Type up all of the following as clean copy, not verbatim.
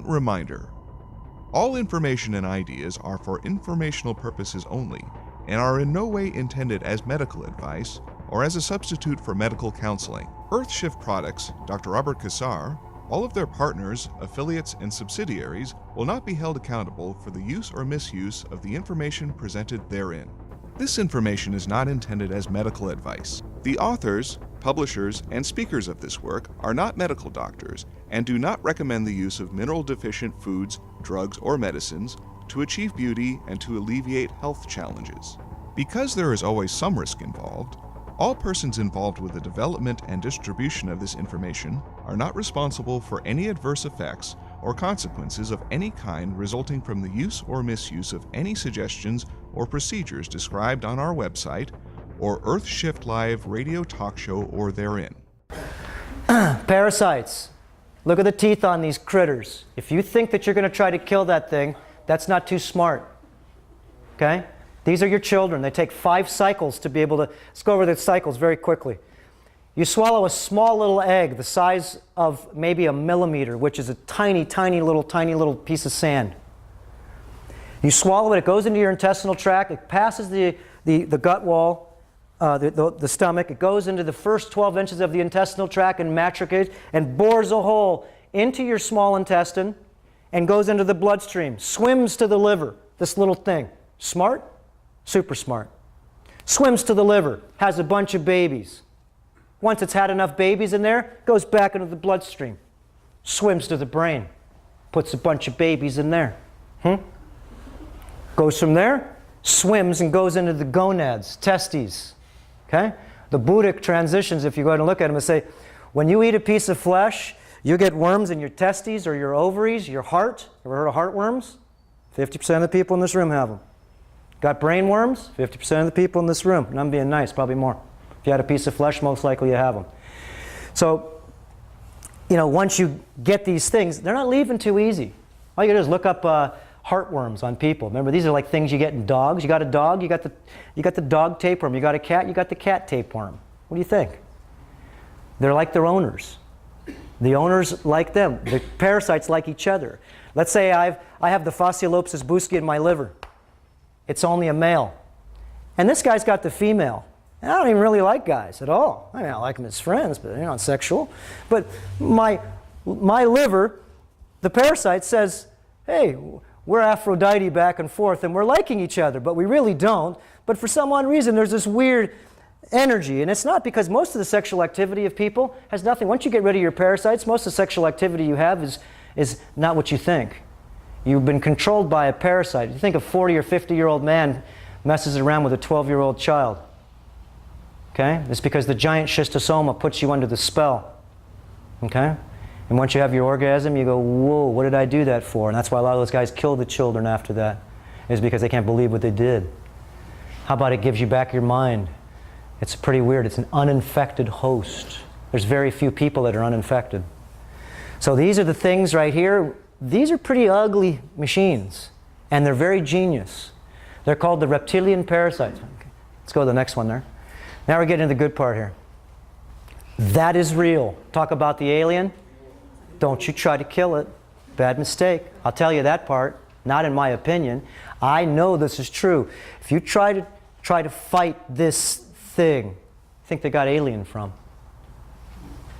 important reminder. All information and ideas are for informational purposes only and are in no way intended as medical advice or as a substitute for medical counseling. Earthshift Products, Dr. Robert Cassar, all of their partners, affiliates, and subsidiaries will not be held accountable for the use or misuse of the information presented therein. This information is not intended as medical advice. The authors, publishers, and speakers of this work are not medical doctors and do not recommend the use of mineral-deficient foods, drugs, or medicines to achieve beauty and to alleviate health challenges. Because there is always some risk involved, all persons involved with the development and distribution of this information are not responsible for any adverse effects or consequences of any kind resulting from the use or misuse of any suggestions or procedures described on our website or Earthshift Live radio talk show or therein. Parasites. Look at the teeth on these critters. If you think that you're going to try to kill that thing, that's not too smart. Okay? These are your children. They take 5 cycles to be able to... Let's go over the cycles very quickly. You swallow a small little egg the size of maybe a millimeter, which is a tiny little piece of sand. You swallow it, it goes into your intestinal tract, it passes the gut wall, the stomach, it goes into the first 12 inches of the intestinal tract and matricates and bores a hole into your small intestine and goes into the bloodstream, swims to the liver, this little thing. Smart? Super smart. Swims to the liver, has a bunch of babies. Once it's had enough babies in there, goes back into the bloodstream. Swims to the brain, puts a bunch of babies in there. Goes from there, swims and goes into the gonads, testes. Okay? The Buddhic transitions, if you go ahead and look at them, and say, when you eat a piece of flesh, you get worms in your testes or your ovaries, your heart. Ever heard of heartworms? 50% of the people in this room have them. Got brain worms? 50% of the people in this room. And I'm being nice, probably more. If you had a piece of flesh, most likely you have them. So, you know, once you get these things, they're not leaving too easy. All you gotta do is look up heartworms on people. Remember, these are like things you get in dogs. You got a dog, you got the dog tapeworm. You got a cat, you got the cat tapeworm. What do you think? They're like their owners. The owners like them. The parasites like each other. Let's say I have the Phaseolopsis buski in my liver. It's only a male. And this guy's got the female. And I don't even really like guys at all. I mean, I like them as friends, but they're not sexual. But my liver, the parasite says, hey, we're Aphrodite back and forth, and we're liking each other, but we really don't. But for some odd reason, there's this weird energy. And it's not because most of the sexual activity of people has nothing. Once you get rid of your parasites, most of the sexual activity you have is not what you think. You've been controlled by a parasite. You think a 40 or 50-year-old man messes around with a 12-year-old child. Okay? It's because the giant schistosoma puts you under the spell. Okay? And once you have your orgasm, you go, whoa, what did I do that for? And that's why a lot of those guys kill the children after that, is because they can't believe what they did. How about it gives you back your mind? It's pretty weird. It's an uninfected host. There's very few people that are uninfected. So these are the things right here. These are pretty ugly machines, and they're very genius. They're called the reptilian parasites. Okay. Let's go to the next one there. Now we're getting to the good part here. That is real. Talk about the alien. Don't you try to kill it. Bad mistake. I'll tell you that part. Not in my opinion. I know this is true. If you try to fight this thing, think they got alien from.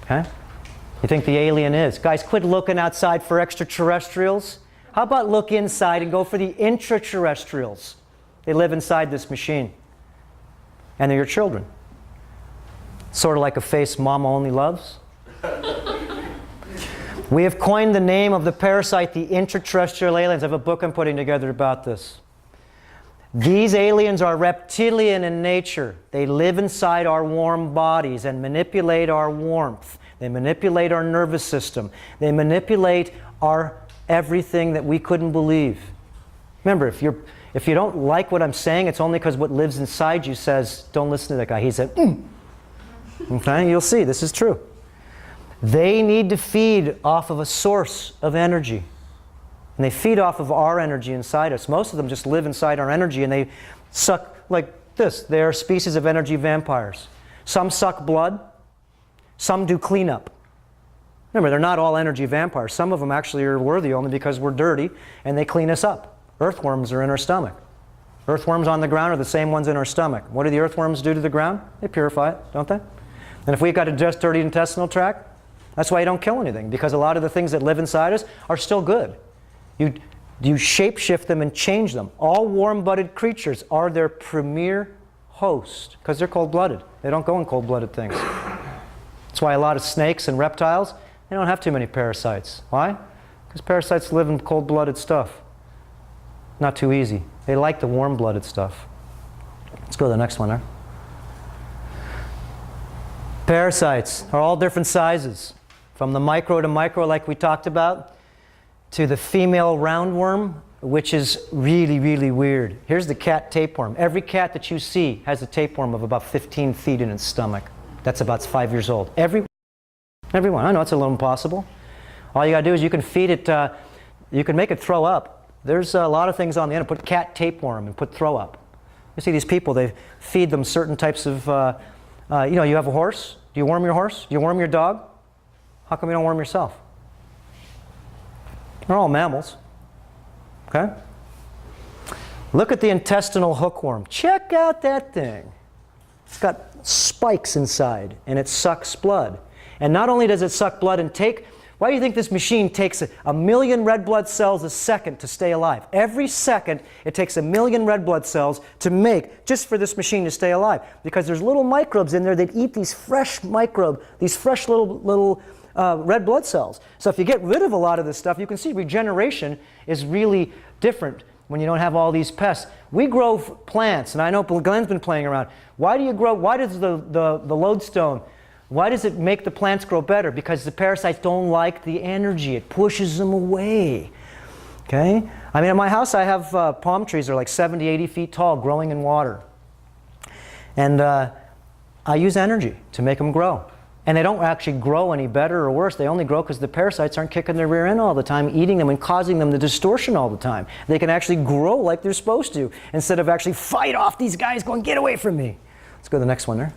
Okay? You think the alien is. Guys, quit looking outside for extraterrestrials. How about look inside and go for the intraterrestrials? They live inside this machine. And they're your children. Sort of like a face mama only loves. We have coined the name of the parasite the intraterrestrial aliens. I have a book I'm putting together about this. These aliens are reptilian in nature. They live inside our warm bodies and manipulate our warmth. They manipulate our nervous system. They manipulate our everything that we couldn't believe. Remember, if you don't like what I'm saying, it's only because what lives inside you says, don't listen to that guy. He said, Okay, you'll see, this is true. They need to feed off of a source of energy. And they feed off of our energy inside us. Most of them just live inside our energy and they suck like this. They are species of energy vampires. Some suck blood. Some do cleanup. Remember, they're not all energy vampires. Some of them actually are worthy only because we're dirty and they clean us up. Earthworms are in our stomach. Earthworms on the ground are the same ones in our stomach. What do the earthworms do to the ground? They purify it, don't they? And if we've got a just dirty intestinal tract, that's why you don't kill anything, because a lot of the things that live inside us are still good. You shape-shift them and change them. All warm-blooded creatures are their premier host, because they're cold-blooded. They don't go in cold-blooded things. That's why a lot of snakes and reptiles, they don't have too many parasites. Why? Because parasites live in cold-blooded stuff. Not too easy. They like the warm-blooded stuff. Let's go to the next one there. Parasites are all different sizes. From the micro to micro, like we talked about, to the female roundworm, which is really, really weird. Here's the cat tapeworm. Every cat that you see has a tapeworm of about 15 feet in its stomach. That's about 5 years old. Everyone. I know it's a little impossible. All you got to do is you can feed it, you can make it throw up. There's a lot of things on the internet. Put cat tapeworm and put throw up. You see these people, they feed them certain types of, you know, you have a horse. Do you worm your horse? Do you worm your dog? How come you don't worm yourself? They're all mammals. Okay? Look at the intestinal hookworm. Check out that thing. It's got spikes inside, and it sucks blood. And not only does it suck blood and take, why do you think this machine takes a million red blood cells a second to stay alive? Every second, it takes a million red blood cells to make, just for this machine to stay alive. Because there's little microbes in there that eat these fresh little red blood cells. So if you get rid of a lot of this stuff, you can see regeneration is really different when you don't have all these pests. We grow plants, and I know Glenn's been playing around. Why does the lodestone, why does it make the plants grow better? Because the parasites don't like the energy. It pushes them away. Okay? I mean, in my house, I have palm trees that are like 70, 80 feet tall, growing in water. And I use energy to make them grow. And they don't actually grow any better or worse. They only grow because the parasites aren't kicking their rear end all the time, eating them and causing them the distortion all the time. They can actually grow like they're supposed to, instead of actually fight off these guys going, get away from me. Let's go to the next one there.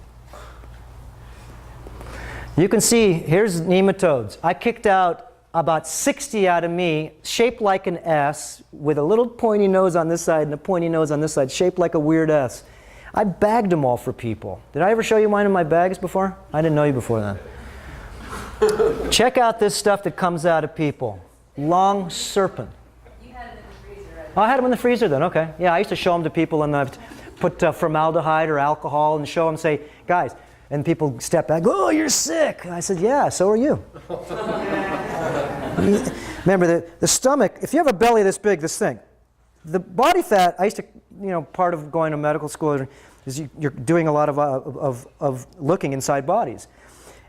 You can see, here's nematodes. I kicked out about 60 out of me, shaped like an S, with a little pointy nose on this side and a pointy nose on this side, shaped like a weird S. I bagged them all for people. Did I ever show you mine in my bags before? I didn't know you before then. Check out this stuff that comes out of people. Long serpent. You had them in the freezer, right? Oh, I had them in the freezer then, okay. Yeah, I used to show them to people, and I'd put formaldehyde or alcohol and show them, say, guys, and people step back, oh, you're sick. And I said, yeah, so are you. Remember, the stomach, if you have a belly this big, this thing, the body fat, I used to, you know, part of going to medical school is you're doing a lot of looking inside bodies.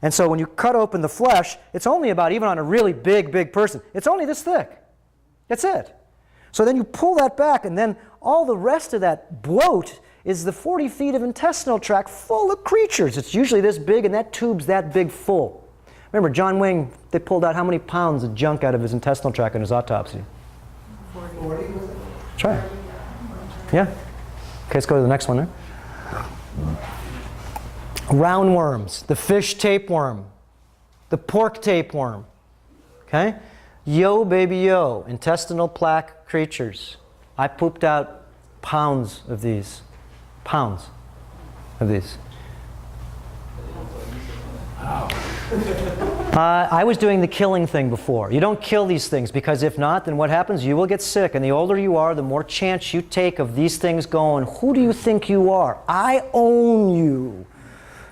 And so when you cut open the flesh, it's only about, even on a really big person, it's only this thick. That's it. So then you pull that back, and then all the rest of that bloat is the 40 feet of intestinal tract full of creatures. It's usually this big, and that tube's that big full. Remember, John Wayne, they pulled out how many pounds of junk out of his intestinal tract in his autopsy? 40. Try it. Yeah. Okay, let's go to the next one there. Roundworms, the fish tapeworm, the pork tapeworm. Okay? Yo, baby, yo, intestinal plaque creatures. I pooped out pounds of these. Pounds of these. I was doing the killing thing before. You don't kill these things, because if not, then what happens? You will get sick. And the older you are, the more chance you take of these things going, who do you think you are? I own you.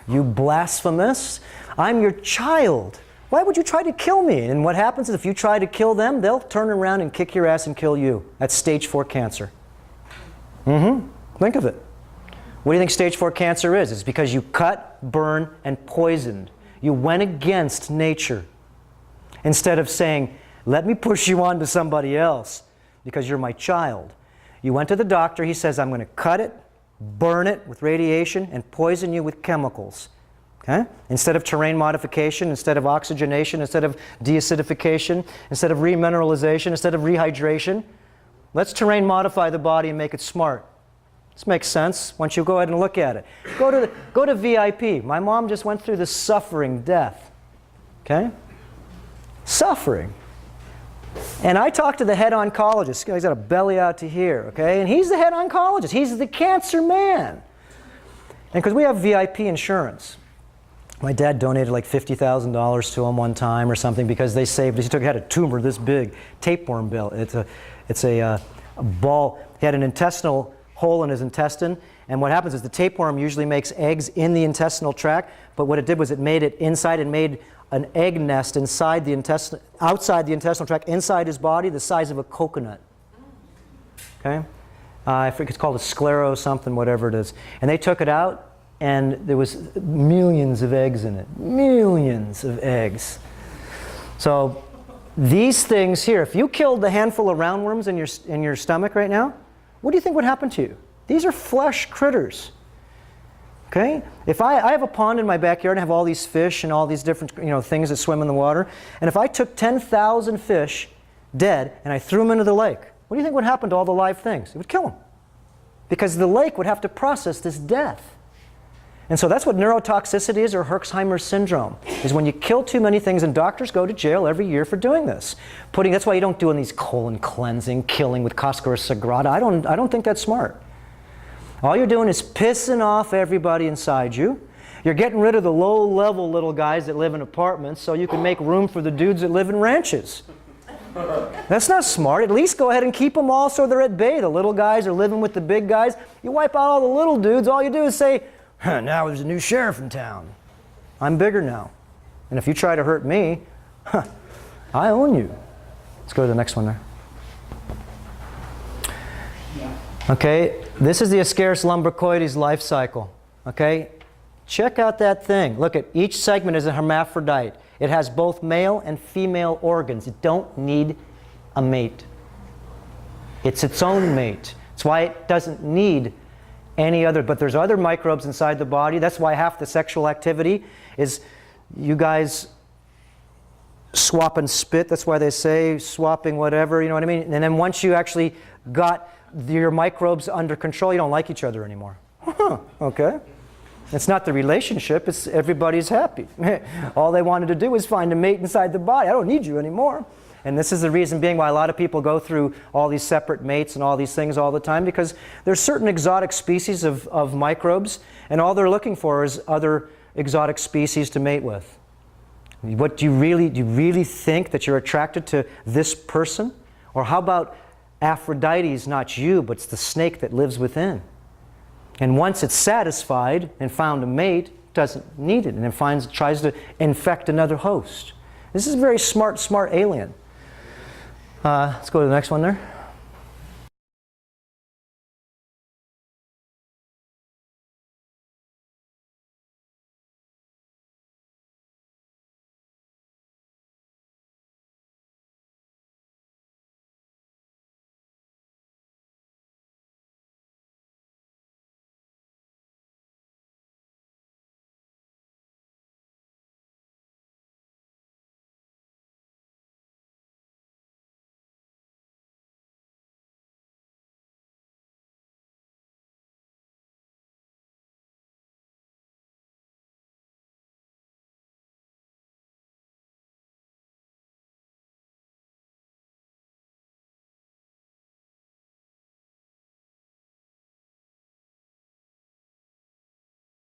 You blasphemous. I'm your child. Why would you try to kill me? And what happens is if you try to kill them, they'll turn around and kick your ass and kill you. That's stage 4 cancer. Think of it. What do you think stage 4 cancer is? It's because you cut, burn, and poisoned. You went against nature. Instead of saying, let me push you on to somebody else because you're my child. You went to the doctor, he says, I'm going to cut it, burn it with radiation, and poison you with chemicals. Okay? Instead of terrain modification, instead of oxygenation, instead of deacidification, instead of remineralization, instead of rehydration, let's terrain modify the body and make it smart. This makes sense once you go ahead and look at it. Go to VIP. My mom just went through the suffering death. Okay? Suffering. And I talked to the head oncologist. He's got a belly out to here, okay? And he's the head oncologist. He's the cancer man. And because we have VIP insurance. My dad donated like $50,000 to him one time or something because they saved us. He had a tumor this big, tapeworm bill. It's a ball. He had an intestinal hole in his intestine. And what happens is the tapeworm usually makes eggs in the intestinal tract. But what it did was it made it inside and made an egg nest inside the outside the intestinal tract, inside his body, the size of a coconut. Okay? I think it's called a sclero something, whatever it is. And they took it out, and there was millions of eggs in it. Millions of eggs. So these things here, if you killed the handful of roundworms in your stomach right now, what do you think would happen to you? These are flesh critters. Okay? If I have a pond in my backyard and have all these fish and all these different things that swim in the water, and if I took 10,000 fish dead and I threw them into the lake, what do you think would happen to all the live things? It would kill them. Because the lake would have to process this death. And so that's what neurotoxicity is, or Herxheimer's syndrome, is when you kill too many things, and doctors go to jail every year for doing this. That's why you don't do these colon cleansing, killing with Cassar sagrada. I don't think that's smart. All you're doing is pissing off everybody inside you. You're getting rid of the low-level little guys that live in apartments so you can make room for the dudes that live in ranches. That's not smart. At least go ahead and keep them all so they're at bay. The little guys are living with the big guys. You wipe out all the little dudes. All you do is say, now there's a new sheriff in town. I'm bigger now. And if you try to hurt me, I own you. Let's go to the next one there. Okay, this is the Ascaris lumbricoides life cycle. Okay, check out that thing. Look at each segment is a hermaphrodite. It has both male and female organs. It don't need a mate. It's its own mate. That's why it doesn't need any other, but there's other microbes inside the body. That's why half the sexual activity is you guys swapping spit. That's why they say swapping whatever, you know what I mean? And then once you actually got your microbes under control, you don't like each other anymore. Okay. It's not the relationship, it's everybody's happy. All they wanted to do was find a mate inside the body. I don't need you anymore. And this is the reason being why a lot of people go through all these separate mates and all these things all the time, because there's certain exotic species of microbes, and all they're looking for is other exotic species to mate with. What do you really think that you're attracted to this person? Or how about Aphrodite's not you, but it's the snake that lives within? And once it's satisfied and found a mate, it doesn't need it, and it tries to infect another host. This is a very smart alien. Let's go to the next one there.